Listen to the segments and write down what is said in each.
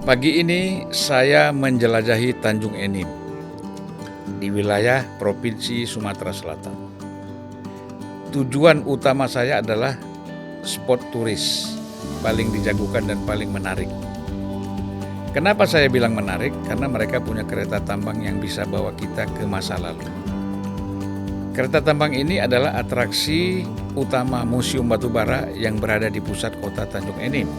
Pagi ini saya menjelajahi Tanjung Enim di wilayah Provinsi Sumatera Selatan. Tujuan utama saya adalah spot turis paling dijagokan dan paling menarik. Kenapa saya bilang menarik? Karena mereka punya kereta tambang yang bisa bawa kita ke masa lalu. Kereta tambang ini adalah atraksi utama Museum Batubara yang berada di pusat kota Tanjung Enim.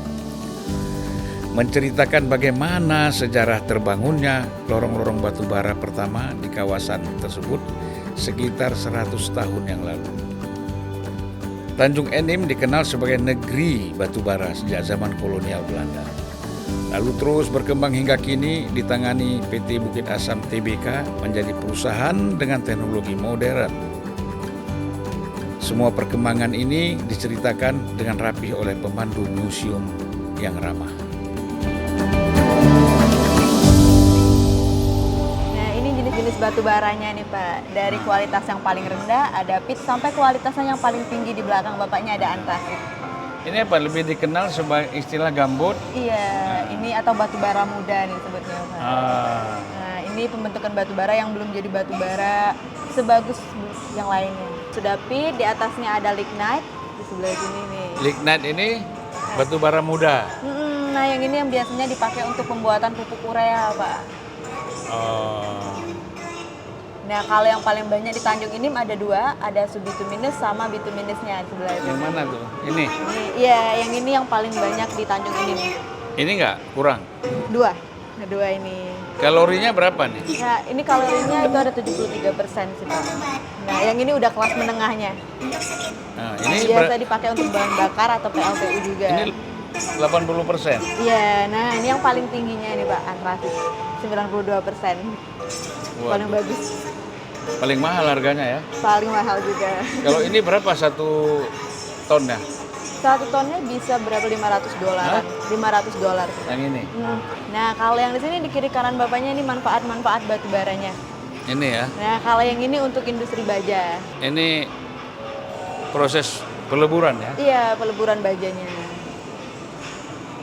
Menceritakan bagaimana sejarah terbangunnya lorong-lorong batubara pertama di kawasan tersebut sekitar 100 tahun yang lalu. Tanjung Enim dikenal sebagai negeri batubara sejak zaman kolonial Belanda. Lalu terus berkembang hingga kini ditangani PT Bukit Asam Tbk menjadi perusahaan dengan teknologi modern. Semua perkembangan ini diceritakan dengan rapih oleh pemandu museum yang ramah. Jenis batu baranya nih Pak, dari kualitas yang paling rendah ada pit sampai kualitasnya yang paling tinggi di belakang Bapaknya ada antrasit. Ini apa lebih dikenal sebagai istilah gambut? Iya, ini atau batu bara muda nih sebutnya Pak. Nah, ini pembentukan batu bara yang belum jadi batu bara sebagus yang lainnya. Sudah pit, di atasnya ada lignite di sebelah sini nih. Lignite ini batu bara muda. Nah, yang ini yang biasanya dipakai untuk pembuatan pupuk urea Pak. Nah, kalau yang paling banyak di Tanjung Enim ada dua, ada subbituminous sama bituminusnya di sebelah itu. Yang mana tuh? Ini? Iya, yang ini yang paling banyak di Tanjung Enim. Ini enggak? Kurang? Dua ini. Kalorinya berapa nih? Nah, ini kalorinya itu ada 73% sih Pak. Nah, yang ini udah kelas menengahnya. Nah, ini biasa dipakai untuk bahan bakar atau PLTU juga. Ini 80%? Iya, nah ini yang paling tingginya nih Pak, antrasit. 92%. Paling bagus. Paling mahal harganya ya? Paling mahal juga. Kalau ini berapa satu tonnya? Satu tonnya bisa berapa? $500. $500. Yang ini? Nah, kalau yang di sini di kiri kanan Bapaknya ini manfaat-manfaat batu baranya. Ini ya? Nah, kalau yang ini untuk industri baja. Ini proses peleburan ya? Iya, peleburan bajanya.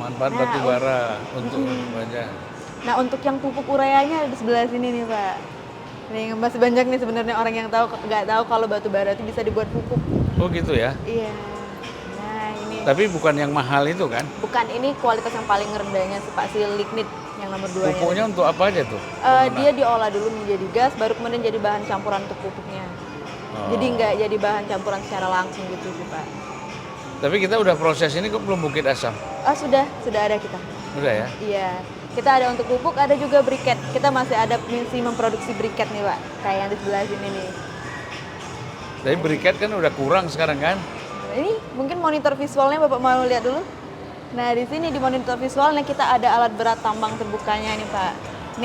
Manfaat batu bara untuk baja. Nah, untuk yang pupuk ureanya di sebelah sini nih Pak. Nih masih banyak nih sebenarnya orang yang nggak tahu kalau batu bara itu bisa dibuat pupuk. Oh gitu ya? Iya. Nah ini. Tapi bukan yang mahal itu kan? Bukan, ini kualitas yang paling rendahnya sih Pak, si lignit yang nomor 2-nya. Pupuknya untuk apa aja tuh? Dia diolah dulu menjadi gas, baru kemudian jadi bahan campuran untuk pupuknya. Jadi nggak jadi bahan campuran secara langsung gitu sih Pak. Tapi kita udah proses ini kok belum Bukit Asam? Sudah ada kita. Udah ya? Iya. Kita ada untuk pupuk, ada juga briket. Kita masih ada misi memproduksi briket nih Pak, kayak yang di sebelah sini nih. Tapi briket kan udah kurang sekarang kan? Ini mungkin monitor visualnya Bapak mau lihat dulu. Nah di sini di monitor visualnya kita ada alat berat tambang terbukanya nih Pak.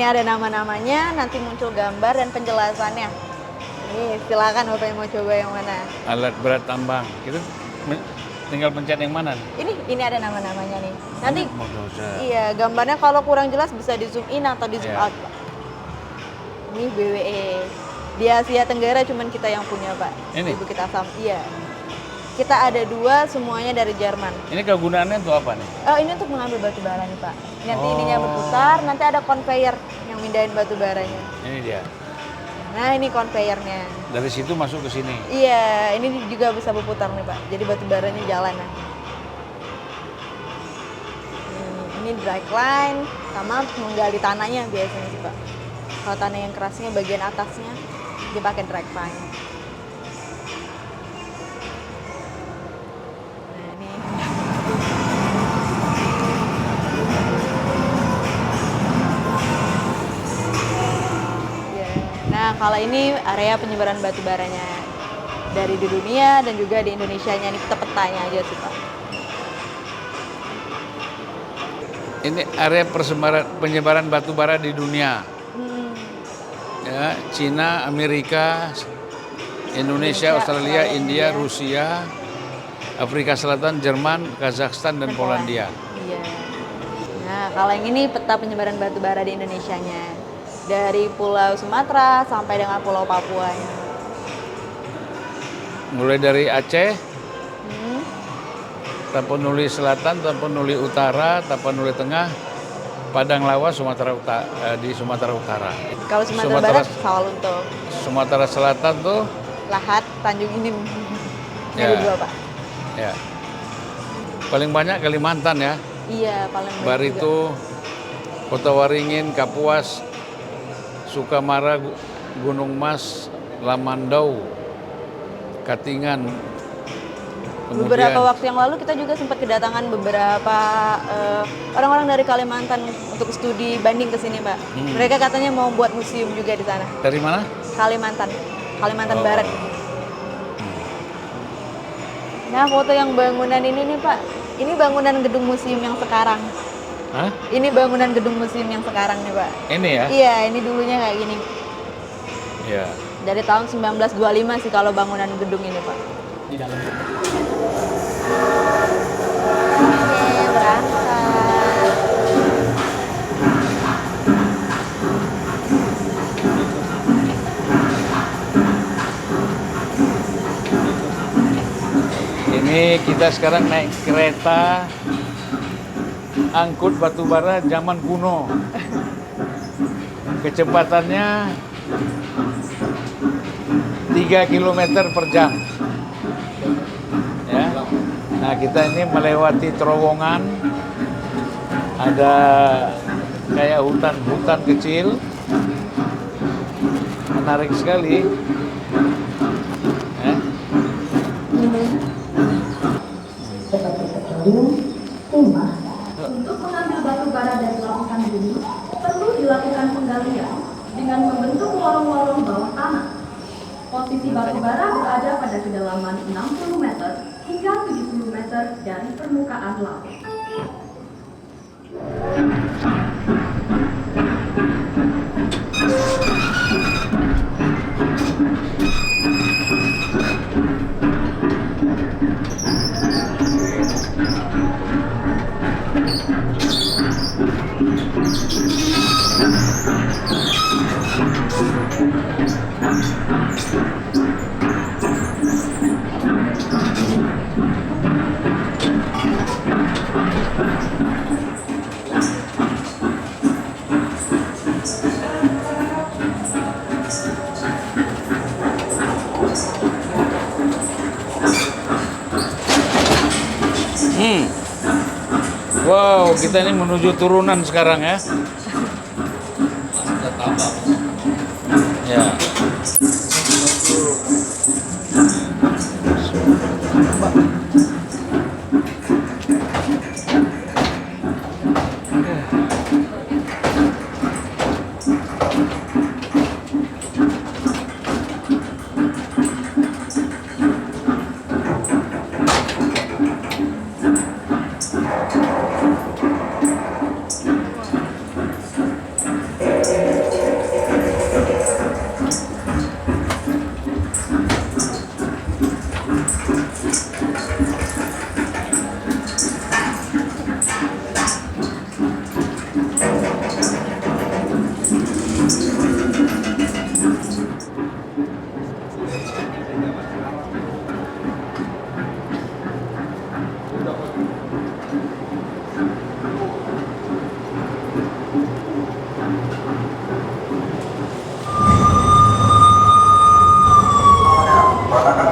Ini ada nama-namanya, nanti muncul gambar dan penjelasannya. Nih silakan Bapak yang mau coba yang mana. Alat berat tambang, itu tinggal pencet yang mana? Ini ada nama-namanya nih. Nanti iya gambarnya kalau kurang jelas bisa di zoom in atau di zoom out Pak. Ini BWE. Di Asia Tenggara cuman kita yang punya Pak. Ini? Bukit Asam. Iya. Kita ada dua, semuanya dari Jerman. Ini kegunaannya untuk apa nih? Ini untuk mengambil batu bara nih Pak. Nanti ininya berputar, nanti ada conveyor yang mindahin batu baranya. Ini dia. Nah ini conveyornya. Dari situ masuk ke sini. Iya, ini juga bisa berputar nih Pak. Jadi batu baranya jalan. Ini drag line sama menggali tanahnya biasanya sih Pak. Kalau tanah yang kerasnya bagian atasnya dipakai drag line. Nah, kalau ini area penyebaran batu baranya dari di dunia dan juga di Indonesianya, ini kita petanya aja sih Pak. Ini area penyebaran batu bara di dunia. Ya, Cina, Amerika, Indonesia, Australia, India, Rusia, Afrika Selatan, Jerman, Kazakhstan, dan Polandia. Iya. Nah, kalau yang ini peta penyebaran batu bara di Indonesianya. Dari Pulau Sumatera sampai dengan Pulau Papua. Mulai dari Aceh, Tapanuli Selatan, Tapanuli Utara, Tapanuli Tengah, Padang Lawas di Sumatera Utara. Kalau Sumatera Barat, Sawalunto. Sumatera Selatan tuh Lahat, Tanjung Inim. Ya. Ada dua, Pak. ya. Paling banyak Kalimantan ya. Iya, paling banyak juga. Barito, Kota Waringin, Kapuas, Sukamara, Gunung Mas, Lamandau, Katingan. Beberapa waktu yang lalu kita juga sempat kedatangan beberapa orang-orang dari Kalimantan untuk studi banding ke sini, Pak. Mereka katanya mau buat museum juga di sana. Dari mana? Kalimantan Barat. Nah, foto yang bangunan ini nih, Pak. Ini bangunan gedung museum yang sekarang. Hah? Ini bangunan gedung museum yang sekarang nih, Pak. Ini ya? Iya, ini dulunya kayak gini. Iya. Dari tahun 1925 sih kalau bangunan gedung ini, Pak. Di dalam. Oke, berangkat. Ini kita sekarang naik kereta angkut batubara zaman kuno. Kecepatannya 3 km per jam. Ya. Nah, kita ini melewati terowongan. Ada kayak hutan-hutan kecil. Menarik sekali. Ya. Untuk mengambil batu bara dari lapisan bumi, perlu dilakukan penggalian dengan membentuk lorong-lorong bawah tanah. Posisi batu bara berada pada kedalaman 60 meter hingga 70 meter dari permukaan laut. Wow, kita ini menuju turunan sekarang ya. Ya.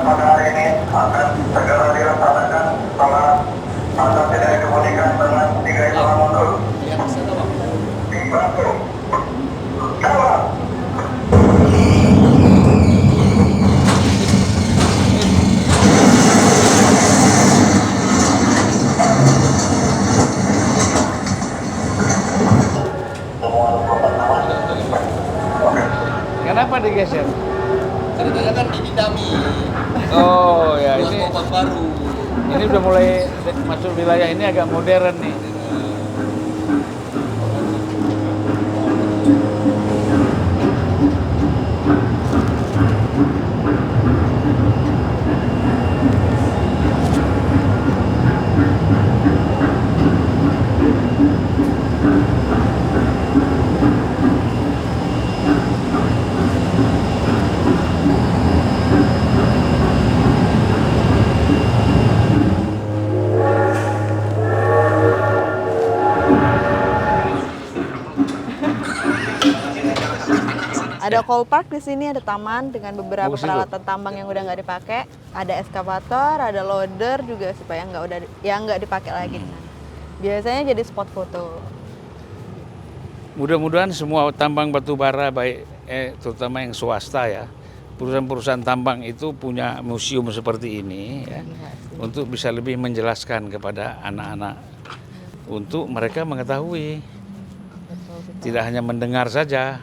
Pada hari ini akan segera dilaksanakan sholat asar tidak dikemudikan dengan 3 irama mundur. Satu, dua. Kenapa digeser? Ceritanya kan ini dummy. Oh ya, Buat ini kompak baru. ini udah mulai masuk wilayah ini agak modern nih. Ada coal park di sini, ada taman dengan beberapa Bagus itu. peralatan tambang yang udah nggak dipakai. Ada eskavator, ada loader juga supaya nggak dipakai lagi. Biasanya jadi spot foto. Mudah-mudahan semua tambang batu bara baik terutama yang swasta ya, perusahaan-perusahaan tambang itu punya museum seperti ini ya, untuk bisa lebih menjelaskan kepada anak-anak untuk mereka mengetahui, tidak hanya mendengar saja.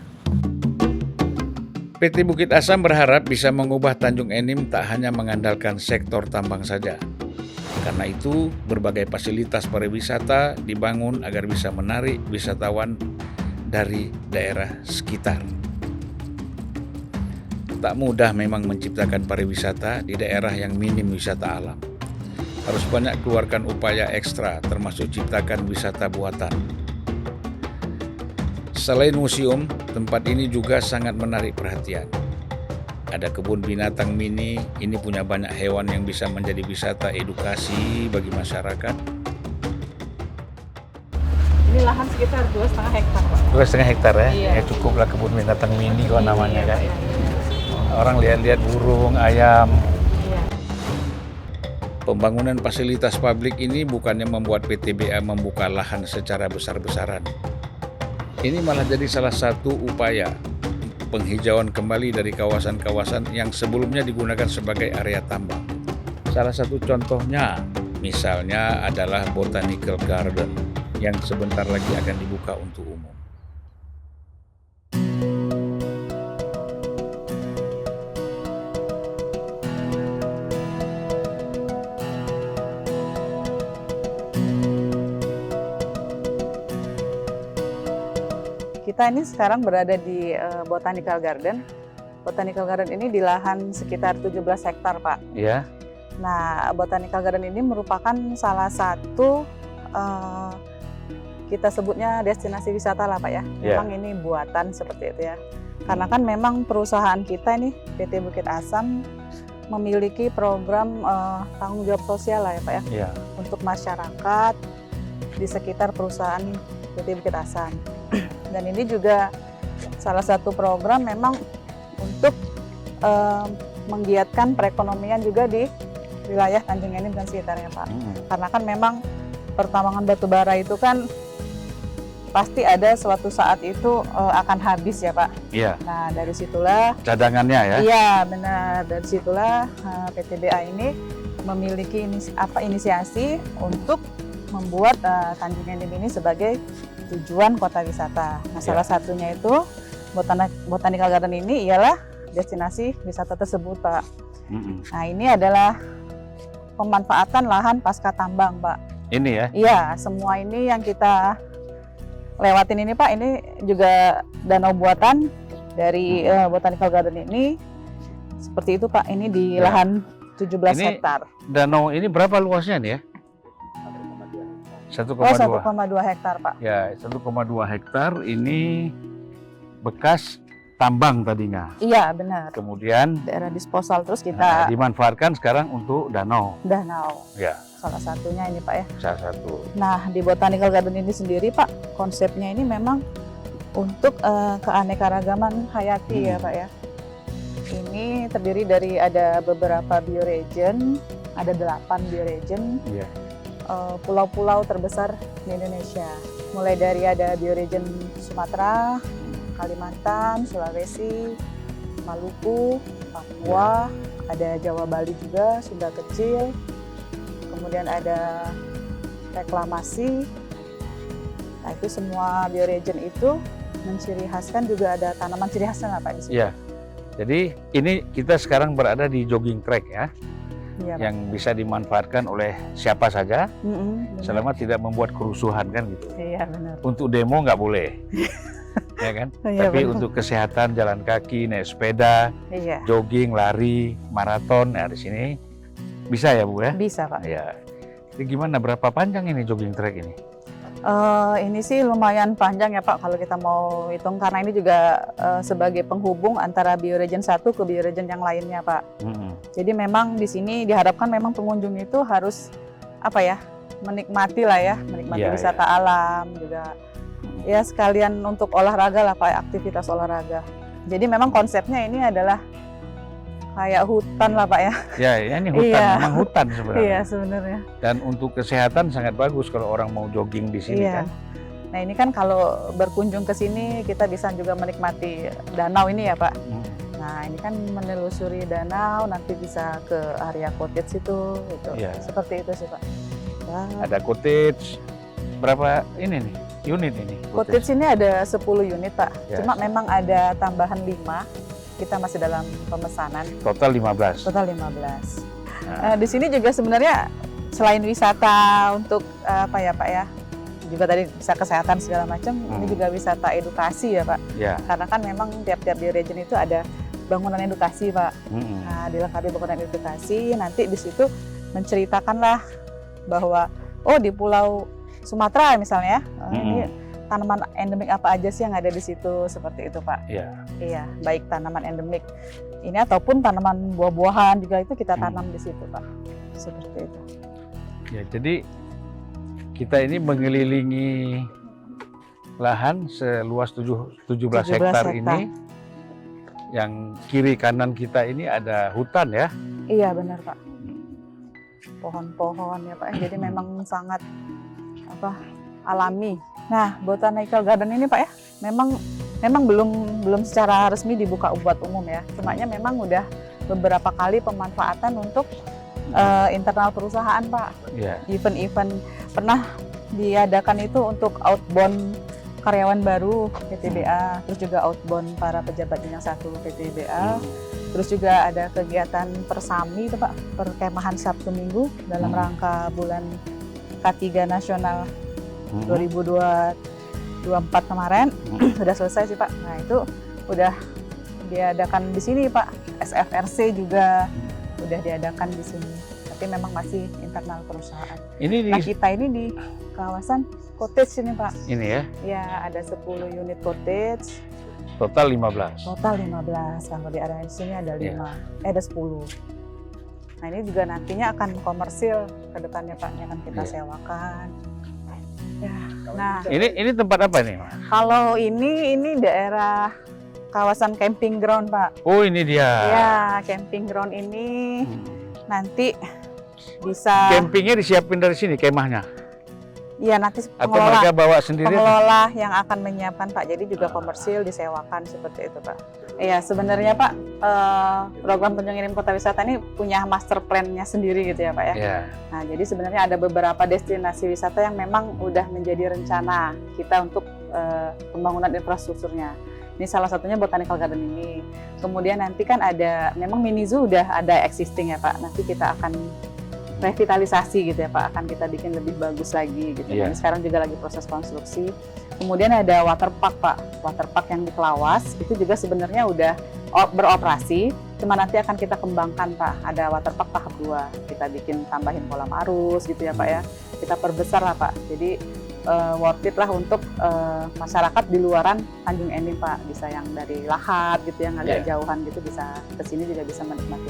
PT Bukit Asam berharap bisa mengubah Tanjung Enim tak hanya mengandalkan sektor tambang saja. Karena itu, berbagai fasilitas pariwisata dibangun agar bisa menarik wisatawan dari daerah sekitar. Tak mudah memang menciptakan pariwisata di daerah yang minim wisata alam. Harus banyak keluarkan upaya ekstra, termasuk ciptakan wisata buatan. Selain museum, tempat ini juga sangat menarik perhatian. Ada kebun binatang mini, ini punya banyak hewan yang bisa menjadi wisata edukasi bagi masyarakat. Ini lahan sekitar 2,5 hektar, Pak. 2,5 hektar ya? Iya. Ya cukuplah kebun binatang mini kok namanya kan. Orang lihat-lihat burung, ayam. Iya. Pembangunan fasilitas publik ini bukannya membuat PTBA membuka lahan secara besar-besaran. Ini malah jadi salah satu upaya penghijauan kembali dari kawasan-kawasan yang sebelumnya digunakan sebagai area tambang. Salah satu contohnya misalnya adalah Botanical Garden yang sebentar lagi akan dibuka untuk umum. Kita ini sekarang berada di Botanical Garden. Botanical Garden ini di lahan sekitar 17 hektar, Pak. Ya, Nah, Botanical Garden ini merupakan salah satu kita sebutnya destinasi wisata lah, Pak ya. Ya. Memang ini buatan seperti itu ya. Karena kan memang perusahaan kita ini PT Bukit Asam memiliki program tanggung jawab sosial lah ya, Pak ya, ya. untuk masyarakat di sekitar perusahaan PT Bukit Asam. Dan ini juga salah satu program memang untuk menggiatkan perekonomian juga di wilayah Tanjung Enim dan sekitarnya, Pak. Karena kan memang pertambangan batu bara itu kan pasti ada suatu saat itu akan habis ya, Pak. Iya. Nah, dari situlah Cadangannya ya. iya benar, dari situlah PTBA ini memiliki inisiasi untuk membuat Tanjung Enim ini sebagai tujuan kota wisata. Nah, salah satunya itu Botanical Garden ini ialah destinasi wisata tersebut, Pak. Nah, ini adalah pemanfaatan lahan pasca tambang, Pak. Ini ya. Iya, semua ini yang kita lewatin ini, Pak, ini juga danau buatan dari Botanical Garden ini. Seperti itu, Pak. Ini di lahan 17 Ini hektar. Danau ini berapa luasnya nih ya? 1,2. Oh, 1,2 hektar, Pak. Ya, 1,2 hektar ini bekas tambang tadinya. Iya, benar. Kemudian Daerah disposal terus kita dimanfaatkan sekarang untuk danau. danau. Ya, Salah satunya ini, Pak ya. salah satu. Nah, di Botanical Garden ini sendiri, Pak, konsepnya ini memang untuk keanekaragaman hayati ya, Pak ya. Ini terdiri dari ada beberapa bioregion, ada 8 bioregion, Iya. pulau-pulau terbesar di Indonesia. Mulai dari ada bioregion Sumatera, Kalimantan, Sulawesi, Maluku, Papua, ada Jawa Bali juga, Sunda Kecil, kemudian ada reklamasi. Nah, itu semua bioregion itu menciri khaskan juga ada tanaman ciri khasnya lah, Pak di sini. Iya. Jadi ini kita sekarang berada di jogging track ya, Iya, Pak. yang bisa dimanfaatkan oleh siapa saja Benar. selama tidak membuat kerusuhan kan gitu. Iya, benar. Untuk demo nggak boleh, ya kan? Iya, Tapi benar. untuk kesehatan, jalan kaki, naik sepeda, Iya, jogging, lari, maraton, ya di sini bisa ya Bu ya? bisa, Pak. Ya. Jadi gimana? Berapa panjang ini jogging track ini? Ini sih lumayan panjang ya, Pak, kalau kita mau hitung, karena ini juga sebagai penghubung antara bioregion satu ke bioregion yang lainnya, Pak. Jadi memang di sini diharapkan memang pengunjung itu harus apa ya, menikmati lah ya, menikmati Iya, wisata alam juga. Ya sekalian untuk olahraga lah, Pak, aktivitas olahraga. Jadi memang konsepnya ini adalah kayak hutan lah Pak ya. Ya, ini hutan, Iya. memang hutan sebenarnya. Iya sebenarnya. Dan untuk kesehatan sangat bagus kalau orang mau jogging di sini Iya. kan. Nah ini kan kalau berkunjung ke sini kita bisa juga menikmati danau ini ya Pak. Nah ini kan menelusuri danau, nanti bisa ke area cottage itu, Iya. seperti itu sih Pak. Ya. Ada cottage, berapa ini nih unit ini? Cottage ini ada 10 unit Pak, Ya. cuma memang ada tambahan 5, kita masih dalam pemesanan, Total 15. total 15. Nah, Di sini juga sebenarnya selain wisata untuk apa ya Pak ya, juga tadi bisa kesehatan segala macam, ini juga wisata edukasi ya Pak, ya. karena kan memang tiap-tiap bioregion itu ada bangunan edukasi Pak. Mm-mm. Nah, dilengkapi bangunan edukasi, nanti di situ menceritakanlah bahwa oh di Pulau Sumatera misalnya, ini tanaman endemik apa aja sih yang ada di situ, seperti itu Pak. Ya. Iya, baik tanaman endemik ini ataupun tanaman buah-buahan juga itu kita tanam di situ Pak. Seperti itu. Ya, jadi kita ini mengelilingi lahan seluas 17 hektar ini. Yang kiri kanan kita ini ada hutan ya. Iya benar Pak. Pohon-pohon ya Pak. Jadi memang sangat alami. Nah, Botanical Garden ini Pak ya, memang belum secara resmi dibuka buat umum ya. Cumanya memang udah beberapa kali pemanfaatan untuk internal perusahaan Pak. Ya. Event-event pernah diadakan itu untuk outbound karyawan baru PTBA, terus juga outbound para pejabat bintang 1 PTBA, terus juga ada kegiatan persami itu Pak, perkemahan Sabtu Minggu dalam rangka bulan K3 Nasional 2024 kemarin, sudah selesai sih Pak. Nah itu udah diadakan di sini Pak, SFRC juga udah diadakan di sini, tapi memang masih internal perusahaan. Ini Nah kita ini di kawasan cottage ini Pak. ini ya, Ya, ada 10 unit cottage, total 15. total 15. Kalau di area sini ada 5, ada 10. Nah, ini juga nantinya akan komersil ke depannya Pak, yang akan kita sewakan. Ya. Nah, Ini tempat apa nih, Mas? kalau ini daerah kawasan camping ground Pak. Oh, ini dia. Ya, camping ground ini nanti bisa, Campingnya disiapin dari sini kemahnya. ya nanti Atau mereka bawa sendiri? pengelola yang akan menyiapkan Pak, jadi juga komersil disewakan seperti itu Pak. Iya sebenarnya Pak, program kunjung ngirim kota wisata ini punya master plan-nya sendiri gitu ya Pak ya. Ya. Nah jadi sebenarnya ada beberapa destinasi wisata yang memang udah menjadi rencana kita untuk pembangunan infrastrukturnya. Ini salah satunya Botanical Garden ini. Kemudian nanti kan ada, memang mini zoo udah ada existing ya Pak, nanti kita akan revitalisasi gitu ya Pak, akan kita bikin lebih bagus lagi gitu. Iya. Ini sekarang juga lagi proses konstruksi. Kemudian ada water park Pak, water park yang di Kelawas itu juga sebenarnya udah beroperasi, cuma nanti akan kita kembangkan Pak. Ada water park tahap 2, kita bikin tambahin kolam arus gitu ya Pak ya. Kita perbesar lah Pak. Jadi worth it lah untuk masyarakat di luaran Tanjung Enim Pak, bisa yang dari Lahat gitu, yang agak jauhan gitu bisa kesini juga bisa menikmati.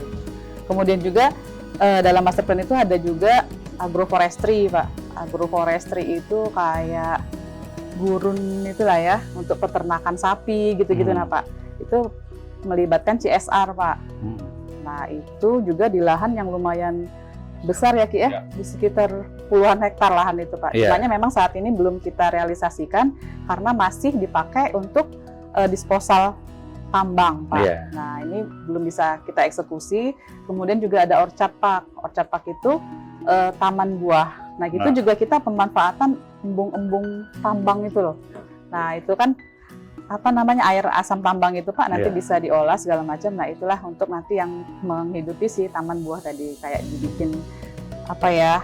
Kemudian juga dalam master plan itu ada juga agroforestry Pak. Agroforestry itu kayak gurun itulah ya, untuk peternakan sapi gitu-gitu nah Pak. Itu melibatkan CSR Pak. Nah itu juga di lahan yang lumayan besar ya Ki ya, di sekitar puluhan hektar lahan itu Pak. Cumanya memang saat ini belum kita realisasikan karena masih dipakai untuk disposal tambang Pak. Nah ini belum bisa kita eksekusi. Kemudian juga ada orchard park. Orchard park itu taman buah. Nah itu juga kita pemanfaatan embung-embung tambang itu loh. Nah itu kan apa namanya, air asam tambang itu Pak, nanti bisa diolah segala macam. Nah itulah untuk nanti yang menghidupi si taman buah tadi, kayak dibikin apa ya,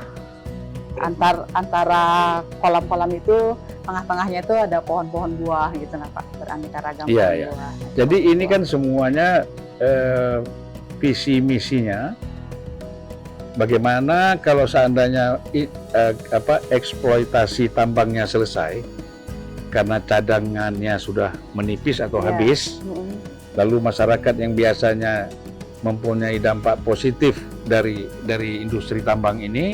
antara kolam-kolam itu tengah-tengahnya itu ada pohon-pohon buah gitu nah Pak, beraneka ragam buah. Jadi ini kan semuanya visi misinya bagaimana kalau seandainya eksploitasi tambangnya selesai karena cadangannya sudah menipis atau habis, lalu masyarakat yang biasanya mempunyai dampak positif dari industri tambang ini,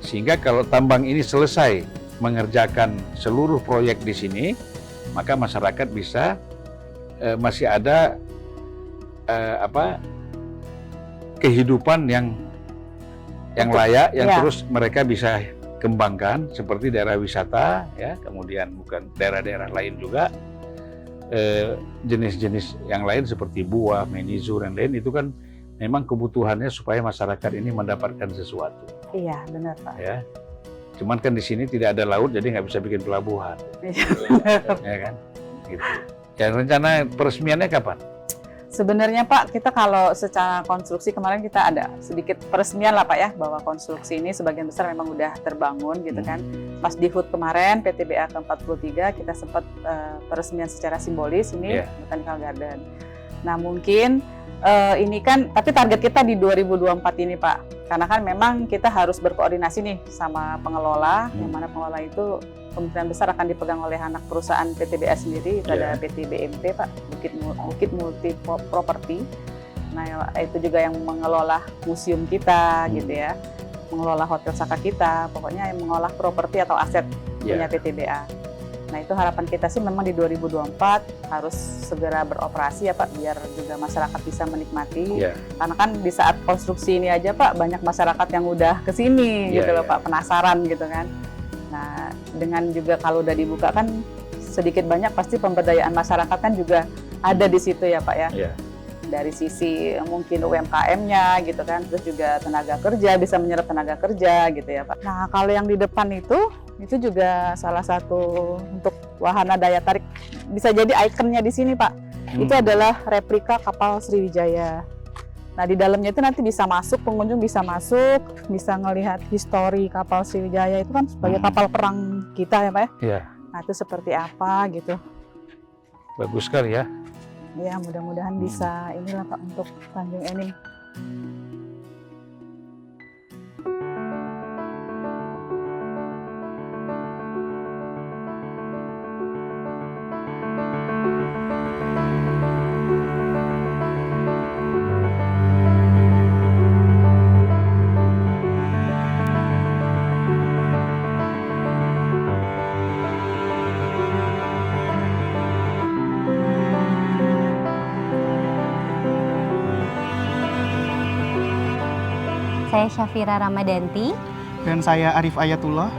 sehingga kalau tambang ini selesai mengerjakan seluruh proyek di sini, maka masyarakat bisa masih ada kehidupan yang layak, yang ya. terus mereka bisa kembangkan seperti daerah wisata, ya, kemudian bukan daerah-daerah lain juga jenis-jenis yang lain seperti buah, menizu dan lain itu kan memang kebutuhannya supaya masyarakat ini mendapatkan sesuatu. Iya, benar Pak. Ya, cuman kan di sini tidak ada laut jadi nggak bisa bikin pelabuhan, Iya, ya kan? Gitu. Ya, rencana peresmiannya kapan? Sebenarnya Pak, kita kalau secara konstruksi kemarin kita ada sedikit peresmian lah Pak ya, bahwa konstruksi ini sebagian besar memang udah terbangun gitu kan. Pas di HUT kemarin, PTBA ke-43, kita sempat peresmian secara simbolis ini Botanical Garden. Nah mungkin ini kan, tapi target kita di 2024 ini Pak, karena kan memang kita harus berkoordinasi nih sama pengelola, yang mana pengelola itu kemungkinan besar akan dipegang oleh anak perusahaan PTBA sendiri, itu ada PT BMP Pak, Bukit Multi Property. Nah itu juga yang mengelola museum kita gitu ya, mengelola hotel Saka kita, pokoknya yang mengelola properti atau aset punya PTBA. Nah itu harapan kita sih memang di 2024 harus segera beroperasi ya Pak, biar juga masyarakat bisa menikmati. Karena kan di saat konstruksi ini aja Pak, banyak masyarakat yang udah kesini gitu loh Pak, penasaran gitu kan. Nah dengan juga kalau udah dibuka kan sedikit banyak pasti pemberdayaan masyarakat kan juga ada di situ ya Pak ya. Dari sisi mungkin UMKM-nya gitu kan, terus juga tenaga kerja, bisa menyerap tenaga kerja gitu ya Pak. Nah kalau yang di depan itu juga salah satu untuk wahana daya tarik, bisa jadi ikonnya di sini Pak. Itu adalah replika kapal Sriwijaya. Nah di dalamnya itu nanti bisa masuk, pengunjung bisa masuk, bisa ngelihat histori kapal Sriwijaya itu kan sebagai kapal perang kita ya Pak ya. Nah itu seperti apa gitu. Bagus sekali ya. Ya mudah-mudahan bisa inilah Pak untuk Tanjung Enim. Saya Syafira Ramadanti. Dan saya Arif Ayatullah.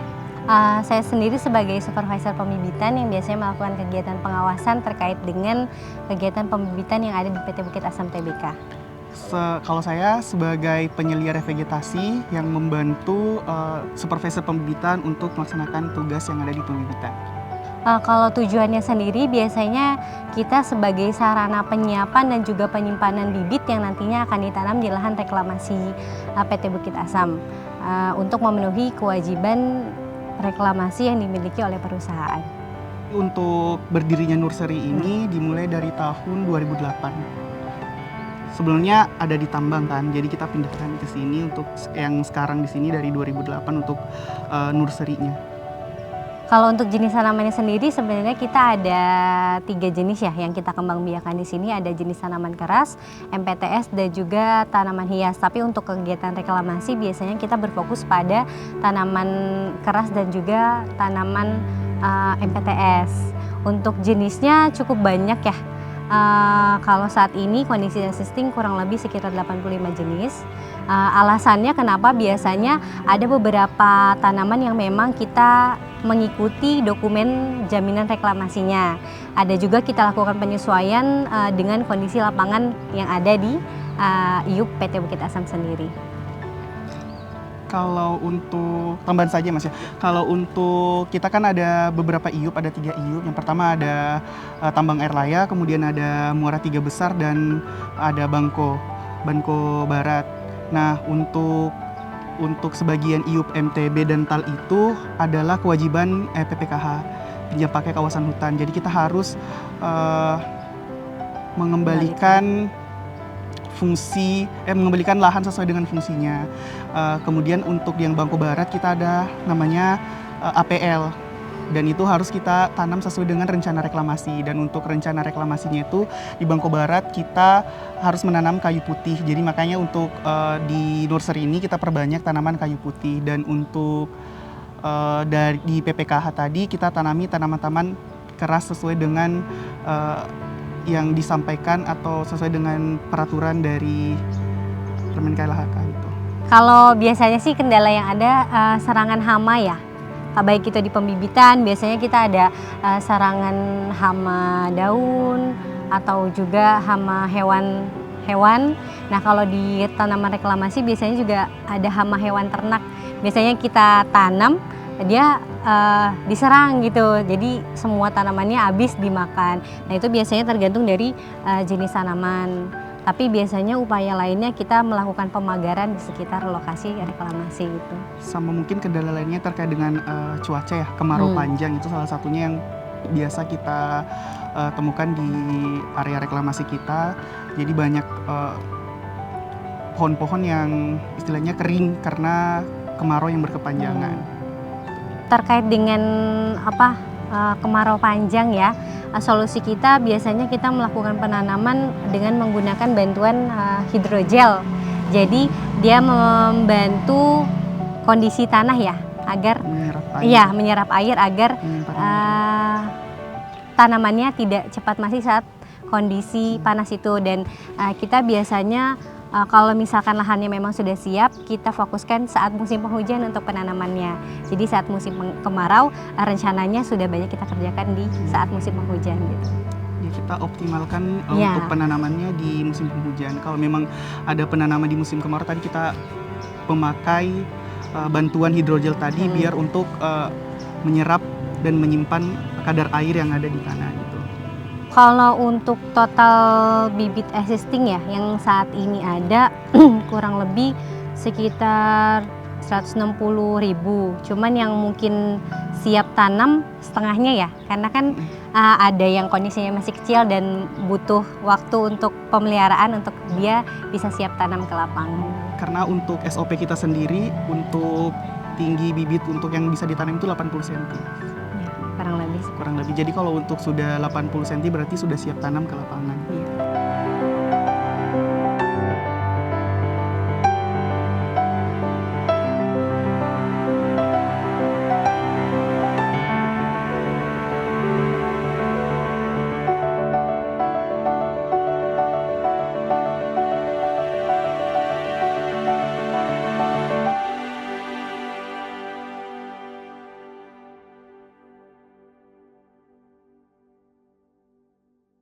Saya sendiri sebagai supervisor pembibitan yang biasanya melakukan kegiatan pengawasan terkait dengan kegiatan pembibitan yang ada di PT Bukit Asam Tbk. Kalau saya sebagai penyelia revegetasi yang membantu supervisor pembibitan untuk melaksanakan tugas yang ada di pembibitan. Kalau tujuannya sendiri biasanya kita sebagai sarana penyiapan dan juga penyimpanan bibit yang nantinya akan ditanam di lahan reklamasi PT Bukit Asam untuk memenuhi kewajiban reklamasi yang dimiliki oleh perusahaan. Untuk berdirinya nursery ini dimulai dari tahun 2008. Sebelumnya ada di tambang kan, jadi kita pindahkan ke sini untuk yang sekarang di sini dari 2008 untuk nursery-nya. Kalau untuk jenis tanamannya sendiri sebenarnya kita ada 3 jenis ya yang kita kembangbiakan di sini. Ada jenis tanaman keras, MPTS dan juga tanaman hias. Tapi untuk kegiatan reklamasi biasanya kita berfokus pada tanaman keras dan juga tanaman MPTS. Untuk jenisnya cukup banyak ya. Kalau saat ini kondisi existing kurang lebih sekitar 85 jenis. Alasannya kenapa biasanya ada beberapa tanaman yang memang kita mengikuti dokumen jaminan reklamasinya. Ada juga kita lakukan penyesuaian dengan kondisi lapangan yang ada di IUP PT Bukit Asam sendiri. Kalau untuk tambahan saja Mas ya, kalau untuk kita kan ada beberapa IUP, ada 3 IUP. Yang pertama ada Tambang Air Laya, kemudian ada Muara Tiga Besar dan ada Bangko Barat. Nah untuk sebagian IUP MTB dan TAL itu adalah kewajiban PPKH, pinjam pakai kawasan hutan. Jadi kita harus mengembalikan mengembalikan lahan sesuai dengan fungsinya. Kemudian untuk yang Bangko Barat kita ada namanya APL, dan itu harus kita tanam sesuai dengan rencana reklamasi. Dan untuk rencana reklamasinya itu di Bangko Barat kita harus menanam kayu putih. Jadi makanya untuk di nursery ini kita perbanyak tanaman kayu putih. Dan untuk di PPKH tadi kita tanami tanaman-tanaman keras sesuai dengan yang disampaikan atau sesuai dengan peraturan dari Permen KLHK itu. Kalau biasanya sih kendala yang ada serangan hama ya. Baik itu di pembibitan, biasanya kita ada serangan hama daun atau juga hama hewan. Nah, kalau di tanaman reklamasi biasanya juga ada hama hewan ternak. Biasanya kita tanam, dia diserang gitu. Jadi semua tanamannya habis dimakan. Nah, itu biasanya tergantung dari jenis tanaman. Tapi biasanya upaya lainnya kita melakukan pemagaran di sekitar lokasi reklamasi itu. Sama mungkin kendala lainnya terkait dengan cuaca ya, kemarau panjang itu salah satunya yang biasa kita temukan di area reklamasi kita. Jadi banyak pohon-pohon yang istilahnya kering karena kemarau yang berkepanjangan. Terkait dengan kemarau panjang ya, solusi kita biasanya kita melakukan penanaman dengan menggunakan bantuan hidrogel. Jadi dia membantu kondisi tanah ya agar menyerap air agar tanamannya tidak cepat mati saat kondisi panas itu. Dan kita biasanya kalau misalkan lahannya memang sudah siap, kita fokuskan saat musim penghujan untuk penanamannya. Jadi saat musim kemarau, rencananya sudah banyak kita kerjakan di saat musim penghujan gitu. Ya, kita optimalkan untuk penanamannya di musim penghujan. Kalau memang ada penanaman di musim kemarau, tadi kita memakai bantuan hidrogel tadi biar untuk menyerap dan menyimpan kadar air yang ada di tanah gitu. Kalau untuk total bibit existing ya yang saat ini ada kurang lebih sekitar 160.000. Cuman yang mungkin siap tanam setengahnya ya, karena kan ada yang kondisinya masih kecil dan butuh waktu untuk pemeliharaan untuk dia bisa siap tanam ke lapangan. Karena untuk SOP kita sendiri untuk tinggi bibit untuk yang bisa ditanam itu 80 cm. Kurang lebih. Jadi kalau untuk sudah 80 cm berarti sudah siap tanam ke lapangan.